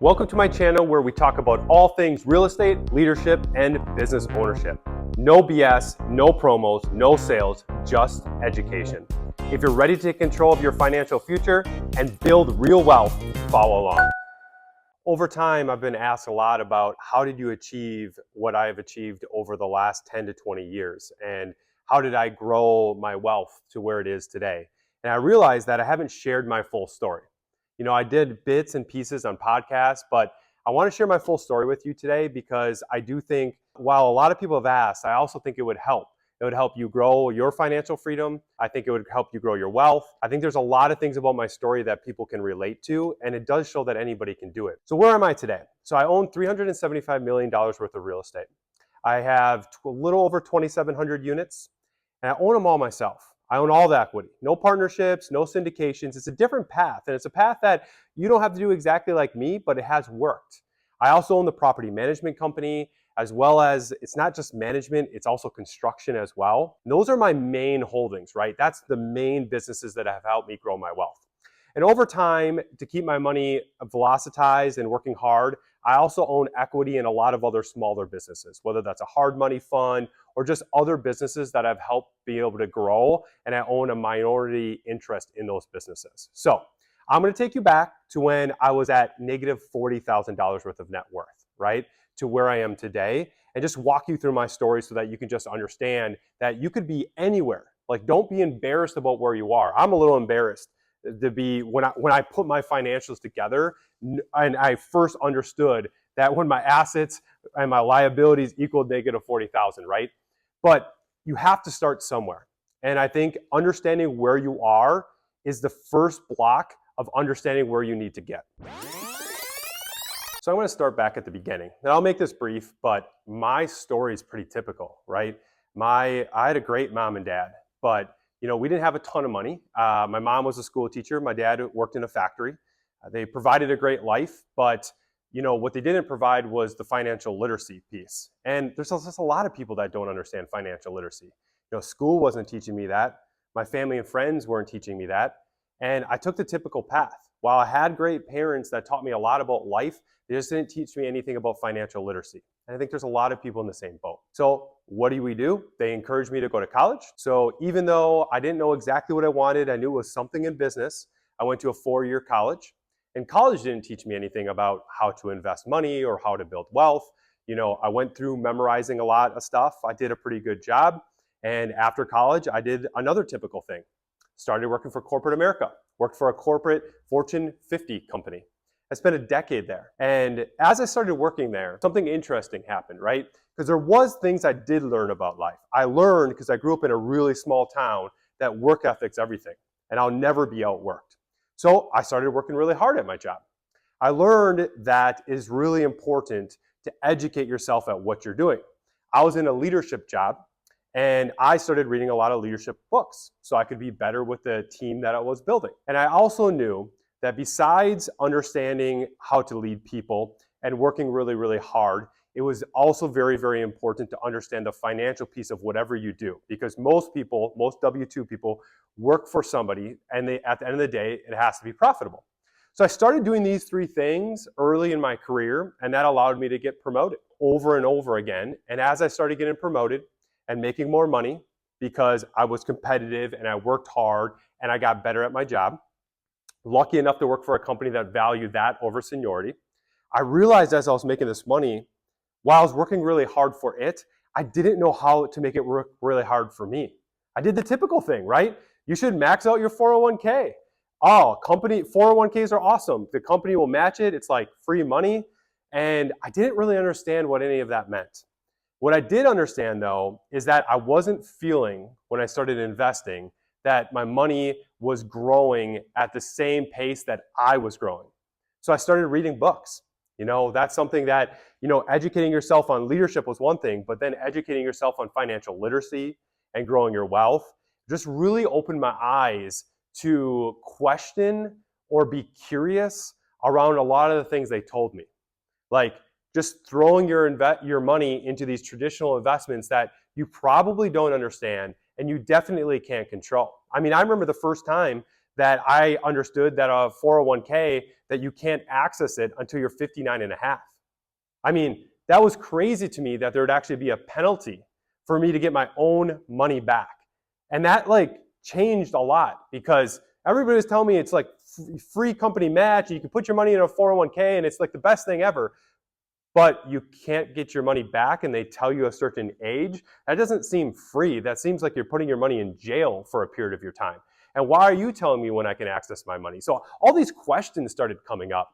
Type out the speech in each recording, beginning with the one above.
Welcome to my channel where we talk about all things real estate, leadership, and business ownership. No BS, no promos, no sales, just education. If you're ready to take control of your financial future and build real wealth, follow along. Over time, I've been asked a lot about how did you achieve what I've achieved over the last 10 to 20 years, and how did I grow my wealth to where it is today? And I realized that I haven't shared my full story. I did bits and pieces on podcasts, but I want to share my full story with you today because I do think, while a lot of people have asked, I also think it would help. It would help you grow your financial freedom. I think it would help you grow your wealth. I think there's a lot of things about my story that people can relate to, and it does show that anybody can do it. So where am I today? So I own $375 million worth of real estate. I have a little over 2,700 units, and I own them all myself. I own all the equity, no partnerships, no syndications. It's a different path, and it's a path that you don't have to do exactly like me, but it has worked. I also own the property management company, as well as it's not just management, it's also construction as well. And those are my main holdings, right? That's the main businesses that have helped me grow my wealth. And over time, to keep my money velocitized and working hard, I also own equity in a lot of other smaller businesses, whether that's a hard money fund or just other businesses that have helped be able to grow, and I own a minority interest in those businesses. So I'm going to take you back to when I was at negative $40,000 worth of net worth, right? To where I am today, and just walk you through my story so that you can just understand that you could be anywhere. Like, don't be embarrassed about where you are. I'm a little embarrassed to be when I put my financials together, and I first understood that when my assets and my liabilities equaled negative 40,000, right? But you have to start somewhere. And I think understanding where you are is the first block of understanding where you need to get. So I'm going to start back at the beginning. And I'll make this brief, but my story is pretty typical, right? I had a great mom and dad, but we didn't have a ton of money. My mom was a school teacher. My dad worked in a factory. They provided a great life, but what they didn't provide was the financial literacy piece. And there's just a lot of people that don't understand financial literacy. School wasn't teaching me that. My family and friends weren't teaching me that. And I took the typical path. While I had great parents that taught me a lot about life, they just didn't teach me anything about financial literacy. And I think there's a lot of people in the same boat. So what do? They encouraged me to go to college. So even though I didn't know exactly what I wanted, I knew it was something in business. I went to a 4-year college. And college didn't teach me anything about how to invest money or how to build wealth. I went through memorizing a lot of stuff. I did a pretty good job. And after college, I did another typical thing. Started working for corporate America. Worked for a corporate Fortune 50 company. I spent a decade there. And as I started working there, something interesting happened, right? Because there was things I did learn about life. I learned, because I grew up in a really small town, that work ethic's everything. And I'll never be outworked. So I started working really hard at my job. I learned that it is really important to educate yourself at what you're doing. I was in a leadership job, and I started reading a lot of leadership books so I could be better with the team that I was building. And I also knew that besides understanding how to lead people and working really, really hard, it was also very, very important to understand the financial piece of whatever you do. Because most people, most W-2 people, work for somebody, and at the end of the day, it has to be profitable. So I started doing these 3 things early in my career, and that allowed me to get promoted over and over again. And as I started getting promoted and making more money, because I was competitive and I worked hard and I got better at my job, lucky enough to work for a company that valued that over seniority, I realized as I was making this money, while I was working really hard for it, I didn't know how to make it work really hard for me. I did the typical thing, right? You should max out your 401k. Oh, 401ks are awesome. The company will match it. It's like free money. And I didn't really understand what any of that meant. What I did understand, though, is that I wasn't feeling, when I started investing, that my money was growing at the same pace that I was growing. So I started reading books. That's something that, educating yourself on leadership was one thing, but then educating yourself on financial literacy and growing your wealth just really opened my eyes to question or be curious around a lot of the things they told me. Like just throwing your money into these traditional investments that you probably don't understand and you definitely can't control. I mean, I remember the first time that I understood that a 401k that you can't access it until you're 59 and a half. I mean, that was crazy to me that there would actually be a penalty for me to get my own money back. And that like changed a lot because everybody was telling me it's like free company match. You can put your money in a 401k and it's like the best thing ever. But you can't get your money back and they tell you a certain age. That doesn't seem free. That seems like you're putting your money in jail for a period of your time. And why are you telling me when I can access my money? So all these questions started coming up.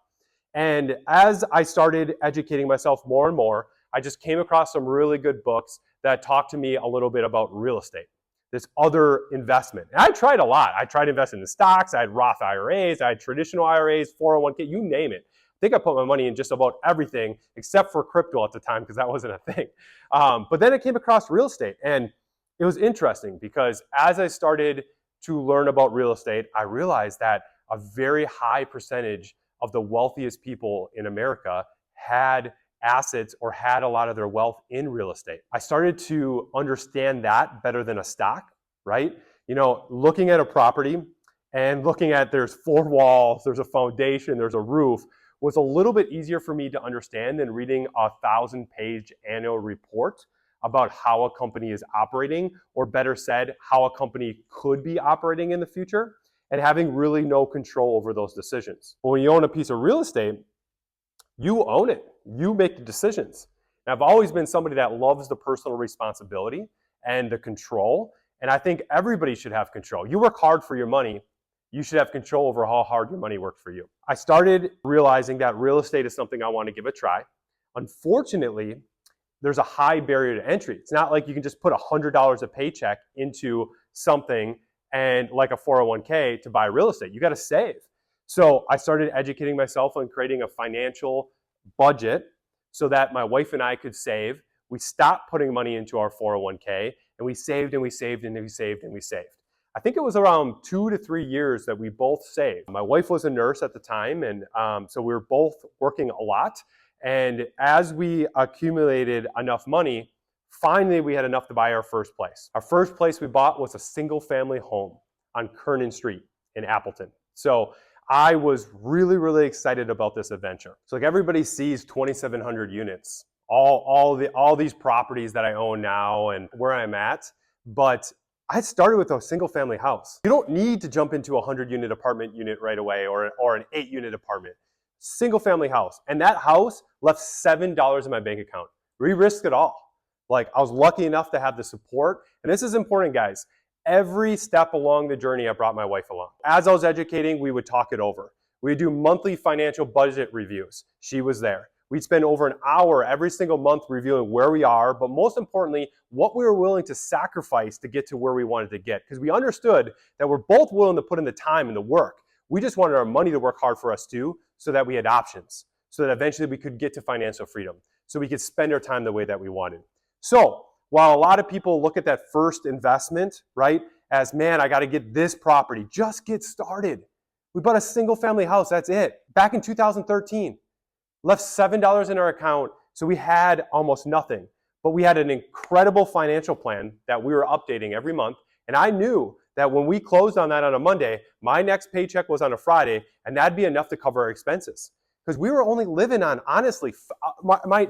And as I started educating myself more and more, I just came across some really good books that talked to me a little bit about real estate, this other investment. And I tried a lot. I tried investing in stocks. I had Roth IRAs. I had traditional IRAs, 401k, you name it. I think I put my money in just about everything except for crypto at the time because that wasn't a thing. But then I came across real estate and it was interesting because as I started to learn about real estate, I realized that a very high percentage of the wealthiest people in America had assets or had a lot of their wealth in real estate. I started to understand that better than a stock, right? You know, looking at a property and looking at there's 4 walls, there's a foundation, there's a roof, was a little bit easier for me to understand than reading a 1,000-page annual report about how a company is operating, or better said, how a company could be operating in the future, and having really no control over those decisions. But when you own a piece of real estate, you own it. You make the decisions. And I've always been somebody that loves the personal responsibility and the control, and I think everybody should have control. You work hard for your money, you should have control over how hard your money works for you. I started realizing that real estate is something I want to give a try. Unfortunately, there's a high barrier to entry. It's not like you can just put $100 a paycheck into something and like a 401k to buy real estate. You got to save. So I started educating myself on creating a financial budget so that my wife and I could save. We stopped putting money into our 401k and we saved and we saved and we saved and we saved. I think it was around 2 to 3 years that we both saved. My wife was a nurse at the time, and so we were both working a lot. And as we accumulated enough money, finally we had enough to buy our first place. Our first place we bought was a single family home on Kernan Street in Appleton. So I was really, really excited about this adventure. So like everybody sees 2,700 units, all these properties that I own now and where I'm at, but I started with a single family house. You don't need to jump into a 100-unit apartment unit right away or an 8-unit apartment. Single family house. And that house left $7 in my bank account. We risked it all. Like I was lucky enough to have the support. And this is important, guys. Every step along the journey, I brought my wife along. As I was educating, we would talk it over. We'd do monthly financial budget reviews. She was there. We'd spend over an hour every single month reviewing where we are, but most importantly, what we were willing to sacrifice to get to where we wanted to get. Because we understood that we're both willing to put in the time and the work. We just wanted our money to work hard for us too, so that we had options, so that eventually we could get to financial freedom, so we could spend our time the way that we wanted. So while a lot of people look at that first investment, right, as, man, I got to get this property, just get started. We bought a single family house, that's it. Back in 2013, left $7 in our account, so we had almost nothing. But we had an incredible financial plan that we were updating every month, and I knew that when we closed on that on a Monday, my next paycheck was on a Friday, and that'd be enough to cover our expenses. Because we were only living on, honestly,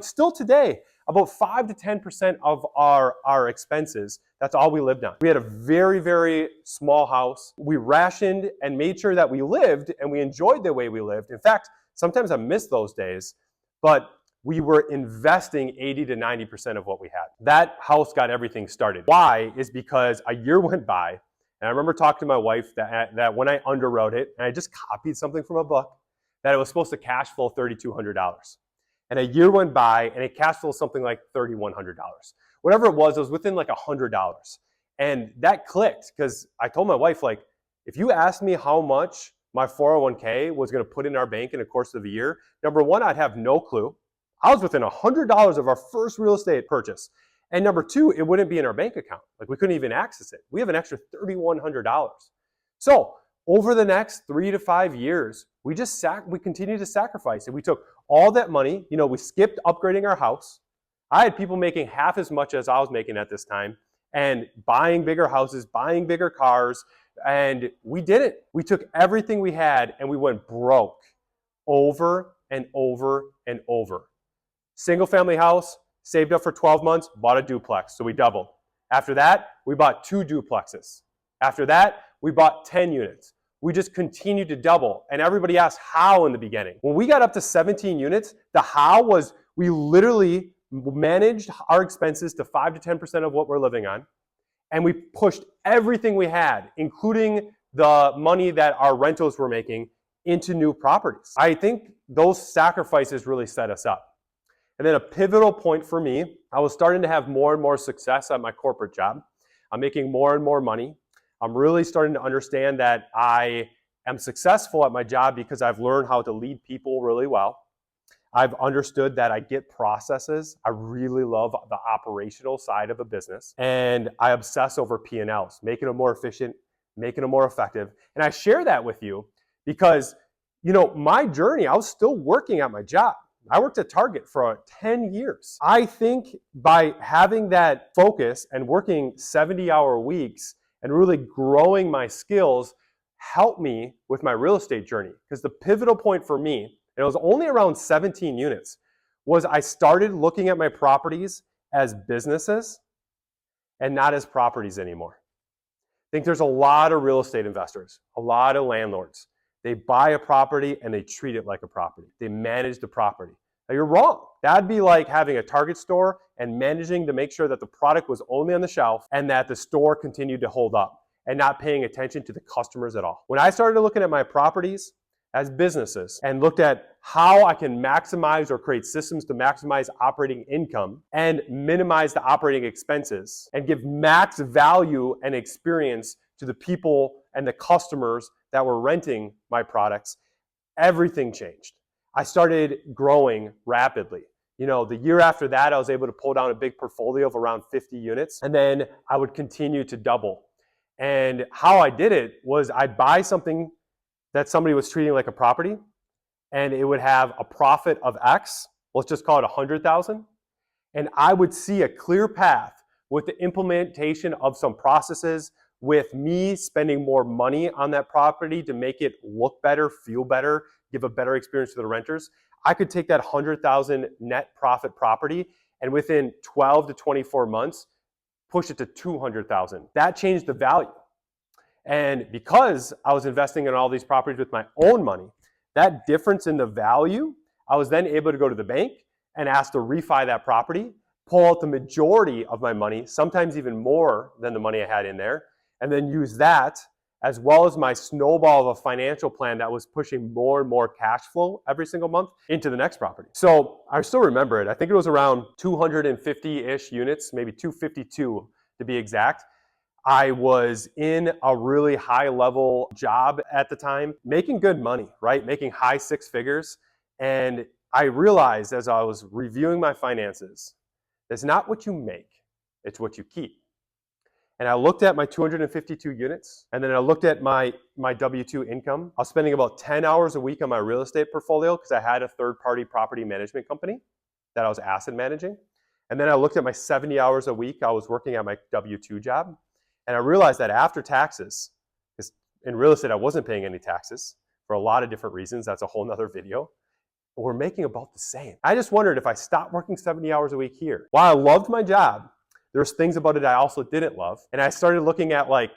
still today, about 5 to 10% of our expenses. That's all we lived on. We had a very, very small house. We rationed and made sure that we lived and we enjoyed the way we lived. In fact, sometimes I miss those days, but we were investing 80 to 90% of what we had. That house got everything started. Why? Is because a year went by, and I remember talking to my wife that when I underwrote it, and I just copied something from a book, that it was supposed to cash flow $3,200. And a year went by, and it cash flowed something like $3,100. Whatever it was within like $100. And that clicked, because I told my wife, like, if you asked me how much my 401k was going to put in our bank in the course of a year, number one, I'd have no clue. I was within $100 of our first real estate purchase. And number two, it wouldn't be in our bank account. Like, we couldn't even access it. We have an extra $3,100. So over the next 3 to 5 years, we continued to sacrifice. And we took all that money, we skipped upgrading our house. I had people making half as much as I was making at this time and buying bigger houses, buying bigger cars, and we did it. We took everything we had and we went broke. over and over and over. Single family house, saved up for 12 months, bought a duplex, so we doubled. After that, we bought 2 duplexes. After that, we bought 10 units. We just continued to double, and everybody asked how in the beginning. When we got up to 17 units, the how was we literally managed our expenses to 5 to 10% of what we're living on, and we pushed everything we had, including the money that our rentals were making, into new properties. I think those sacrifices really set us up. And then a pivotal point for me, I was starting to have more and more success at my corporate job. I'm making more and more money. I'm really starting to understand that I am successful at my job because I've learned how to lead people really well. I've understood that I get processes. I really love the operational side of a business. And I obsess over P&Ls, making them more efficient, making them more effective. And I share that with you because, my journey, I was still working at my job. I worked at Target for 10 years. I think by having that focus and working 70-hour weeks and really growing my skills helped me with my real estate journey. Because the pivotal point for me, and it was only around 17 units, was I started looking at my properties as businesses and not as properties anymore. I think there's a lot of real estate investors, a lot of landlords. They buy a property and they treat it like a property. They manage the property. Now you're wrong. That'd be like having a Target store and managing to make sure that the product was only on the shelf and that the store continued to hold up and not paying attention to the customers at all. When I started looking at my properties as businesses and looked at how I can maximize or create systems to maximize operating income and minimize the operating expenses and give max value and experience to the people and the customers that were renting my products, everything changed. I started growing rapidly. The year after that, I was able to pull down a big portfolio of around 50 units, and then I would continue to double. And how I did it was I'd buy something that somebody was treating like a property, and it would have a profit of X, let's just call it 100,000, and I would see a clear path with the implementation of some processes, with me spending more money on that property to make it look better, feel better, give a better experience to the renters. I could take that 100,000 net profit property and within 12 to 24 months, push it to 200,000. That changed the value. And because I was investing in all these properties with my own money, that difference in the value, I was then able to go to the bank and ask to refi that property, pull out the majority of my money, sometimes even more than the money I had in there, and then use that as well as my snowball of a financial plan that was pushing more and more cash flow every single month into the next property. So I still remember it. I think it was around 250-ish units, maybe 252 to be exact. I was in a really high level job at the time, making good money, right? Making high 6 figures. And I realized as I was reviewing my finances, it's not what you make, it's what you keep. And I looked at my 252 units, and then I looked at my W-2 income. I was spending about 10 hours a week on my real estate portfolio because I had a third-party property management company that I was asset managing. And then I looked at my 70 hours a week I was working at my W-2 job. And I realized that after taxes, because in real estate I wasn't paying any taxes for a lot of different reasons, that's a whole nother video, but we're making about the same. I just wondered if I stopped working 70 hours a week here. While I loved my job, there's things about it I also didn't love. And I started looking at like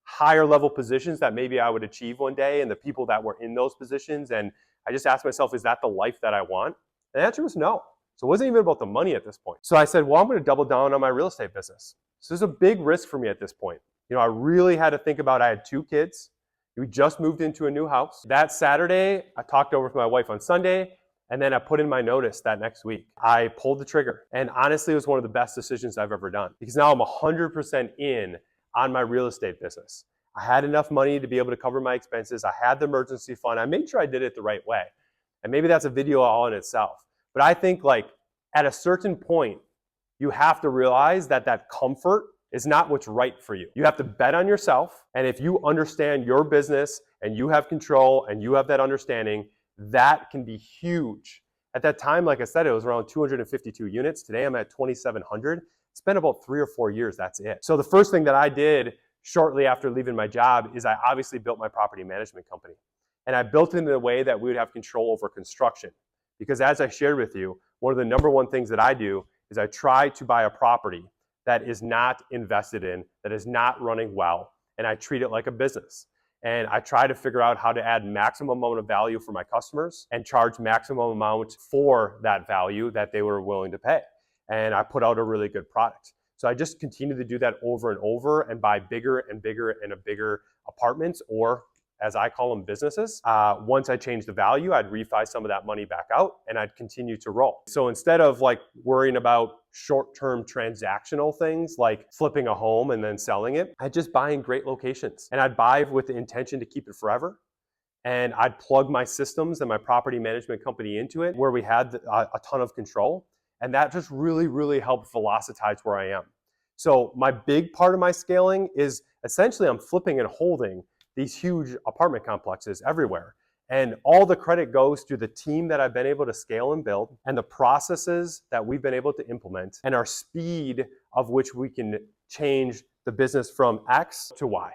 higher level positions that maybe I would achieve one day and the people that were in those positions. And I just asked myself, is that the life that I want? And the answer was no. So it wasn't even about the money at this point. So I said, well, I'm going to double down on my real estate business. So this is a big risk for me at this point. I really had to think about, I had 2 kids. We just moved into a new house. That Saturday, I talked over with my wife on Sunday. And then I put in my notice that next week. I pulled the trigger. And honestly, it was one of the best decisions I've ever done because now I'm 100% in on my real estate business. I had enough money to be able to cover my expenses. I had the emergency fund. I made sure I did it the right way. And maybe that's a video all in itself. But I think like at a certain point, you have to realize that that comfort is not what's right for you. You have to bet on yourself. And if you understand your business and you have control and you have that understanding, that can be huge. At that time, like I said, it was around 252 units. Today I'm at 2,700. It's been about 3 or 4 years, that's it. So the first thing that I did shortly after leaving my job is I obviously built my property management company. And I built it in a way that we would have control over construction. Because as I shared with you, one of the number one things that I do is I try to buy a property that is not invested in, that is not running well, and I treat it like a business. And I try to figure out how to add maximum amount of value for my customers and charge maximum amount for that value that they were willing to pay. And I put out a really good product. So I just continue to do that over and over and buy bigger and bigger and bigger apartments, or as I call them, businesses. Once I change the value, I'd refi some of that money back out and I'd continue to roll. So instead of like worrying about short-term transactional things like flipping a home and then selling it, I'd just buy in great locations. And I'd buy with the intention to keep it forever. And I'd plug my systems and my property management company into it where we had a ton of control. And that just really, really helped velocitize where I am. So my big part of my scaling is essentially I'm flipping and holding these huge apartment complexes everywhere. And all the credit goes to the team that I've been able to scale and build, and the processes that we've been able to implement, and our speed of which we can change the business from X to Y.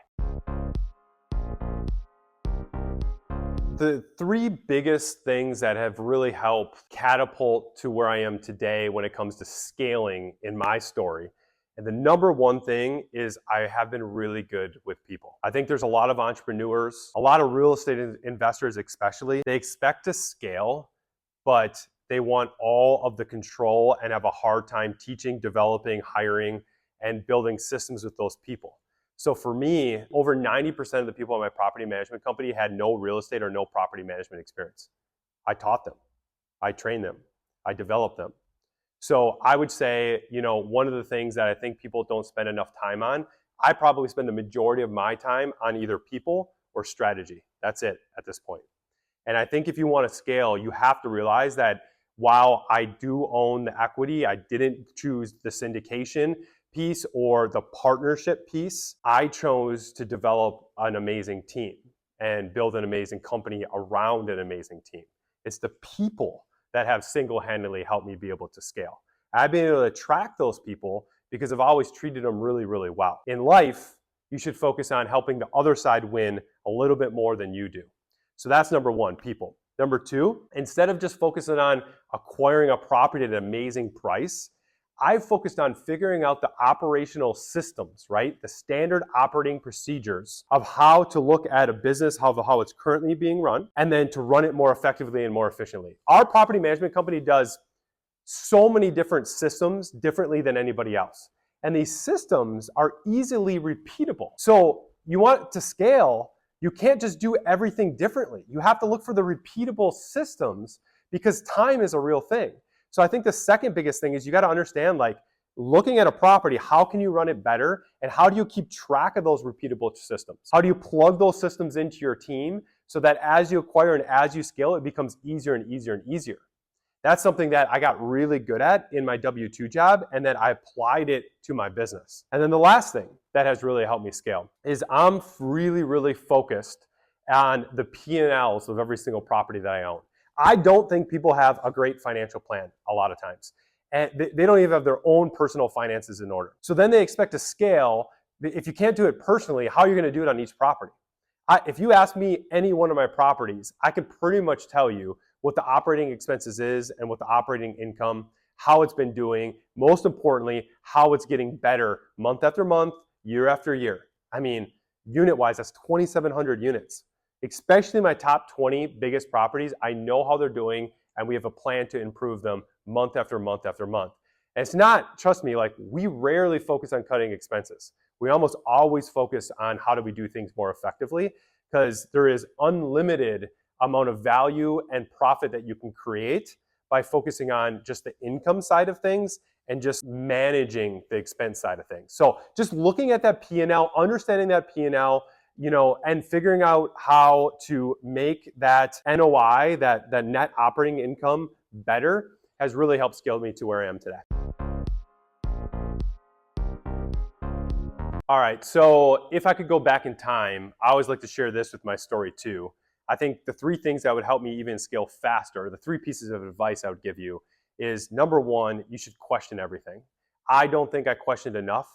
The three biggest things that have really helped catapult to where I am today when it comes to scaling in my story. And the number one thing is I have been really good with people. I think there's a lot of entrepreneurs, a lot of real estate investors especially, they expect to scale, but they want all of the control and have a hard time teaching, developing, hiring, and building systems with those people. So for me, over 90% of the people in my property management company had no real estate or no property management experience. I taught them, I trained them, I developed them. So I would say, one of the things that I think people don't spend enough time on, I probably spend the majority of my time on either people or strategy. That's it at this point. And I think if you want to scale, you have to realize that while I do own the equity, I didn't choose the syndication piece or the partnership piece. I chose to develop an amazing team and build an amazing company around an amazing team. It's the people that have single-handedly helped me be able to scale. I've been able to attract those people because I've always treated them really, really well. In life, you should focus on helping the other side win a little bit more than you do. So that's number one, people. Number two, instead of just focusing on acquiring a property at an amazing price, I've focused on figuring out the operational systems, right? The standard operating procedures of how to look at a business, how it's currently being run, and then to run it more effectively and more efficiently. Our property management company does so many different systems differently than anybody else. And these systems are easily repeatable. So you want to scale, you can't just do everything differently. You have to look for the repeatable systems because time is a real thing. So I think the second biggest thing is you got to understand, like, looking at a property, how can you run it better? And how do you keep track of those repeatable systems? How do you plug those systems into your team so that as you acquire and as you scale, it becomes easier and easier and easier? That's something that I got really good at in my W-2 job, and then I applied it to my business. And then the last thing that has really helped me scale is I'm really, really focused on the P&Ls of every single property that I own. I don't think people have a great financial plan a lot of times. And they don't even have their own personal finances in order. So then they expect to scale. If you can't do it personally, how are you going to do it on each property? If you ask me any one of my properties, I can pretty much tell you what the operating expenses is and what the operating income, how it's been doing, most importantly, how it's getting better month after month, year after year. I mean, unit-wise, that's 2,700 units. Especially my top 20 biggest properties, I know how they're doing, and we have a plan to improve them month after month after month. And it's not, trust me, like, we rarely focus on cutting expenses. We almost always focus on how do we do things more effectively, because there is unlimited amount of value and profit that you can create by focusing on just the income side of things and just managing the expense side of things. So just looking at that P&L, understanding that P&L, and figuring out how to make that NOI, that net operating income, better has really helped scale me to where I am today. All right, so if I could go back in time, I always like to share this with my story too. I think the three things that would help me even scale faster, the three pieces of advice I would give you is, number one, you should question everything. I don't think I questioned enough.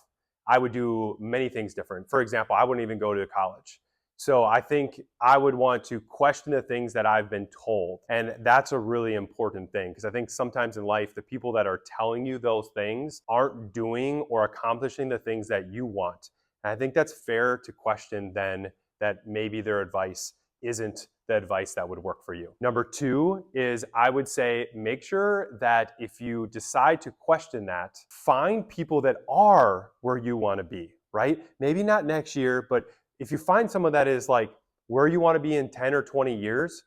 I would do many things different. For example, I wouldn't even go to college. So I think I would want to question the things that I've been told. And that's a really important thing, because I think sometimes in life, the people that are telling you those things aren't doing or accomplishing the things that you want. And I think that's fair to question then that maybe their advice isn't the advice that would work for you. Number two is, I would say, make sure that if you decide to question that, find people that are where you want to be, right? Maybe not next year, but if you find someone that is like where you want to be in 10 or 20 years,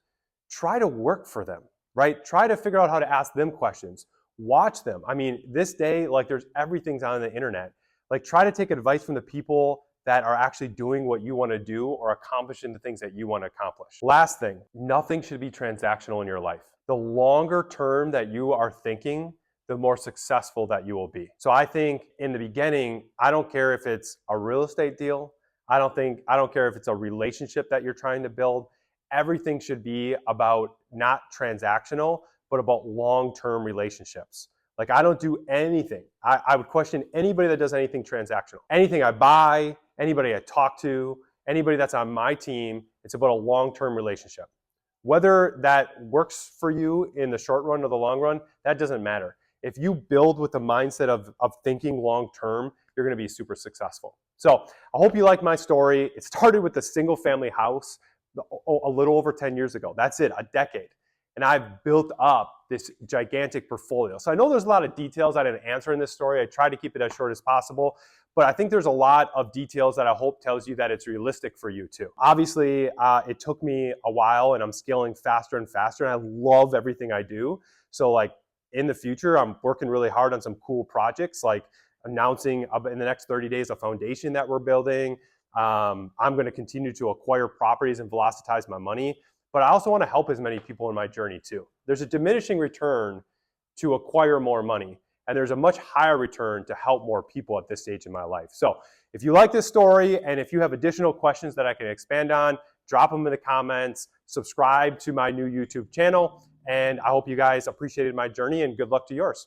try to work for them, right? Try to figure out how to ask them questions. Watch them. I mean, this day, like, there's everything's on the internet. Like, try to take advice from the people that are actually doing what you want to do or accomplishing the things that you want to accomplish. Last thing, nothing should be transactional in your life. The longer term that you are thinking, the more successful that you will be. So I think in the beginning, I don't care if it's a real estate deal. I don't care if it's a relationship that you're trying to build. Everything should be about not transactional, but about long-term relationships. Like, I don't do anything. I would question anybody that does anything transactional. Anything I buy, anybody I talk to, anybody that's on my team, it's about a long-term relationship. Whether that works for you in the short run or the long run, that doesn't matter. If you build with the mindset of thinking long-term, you're going to be super successful. So I hope you like my story. It started with a single family house a little over 10 years ago. That's it, a decade. And I've built up this gigantic portfolio. So I know there's a lot of details I didn't answer in this story. I tried to keep it as short as possible, but I think there's a lot of details that I hope tells you that it's realistic for you too. Obviously, it took me a while, and I'm scaling faster and faster, and I love everything I do. So like, in the future, I'm working really hard on some cool projects, like announcing in the next 30 days a foundation that we're building. I'm going to continue to acquire properties and velocitize my money, but I also want to help as many people in my journey too. There's a diminishing return to acquire more money, and there's a much higher return to help more people at this stage in my life. So if you like this story, and if you have additional questions that I can expand on, drop them in the comments, subscribe to my new YouTube channel, and I hope you guys appreciated my journey, and good luck to yours.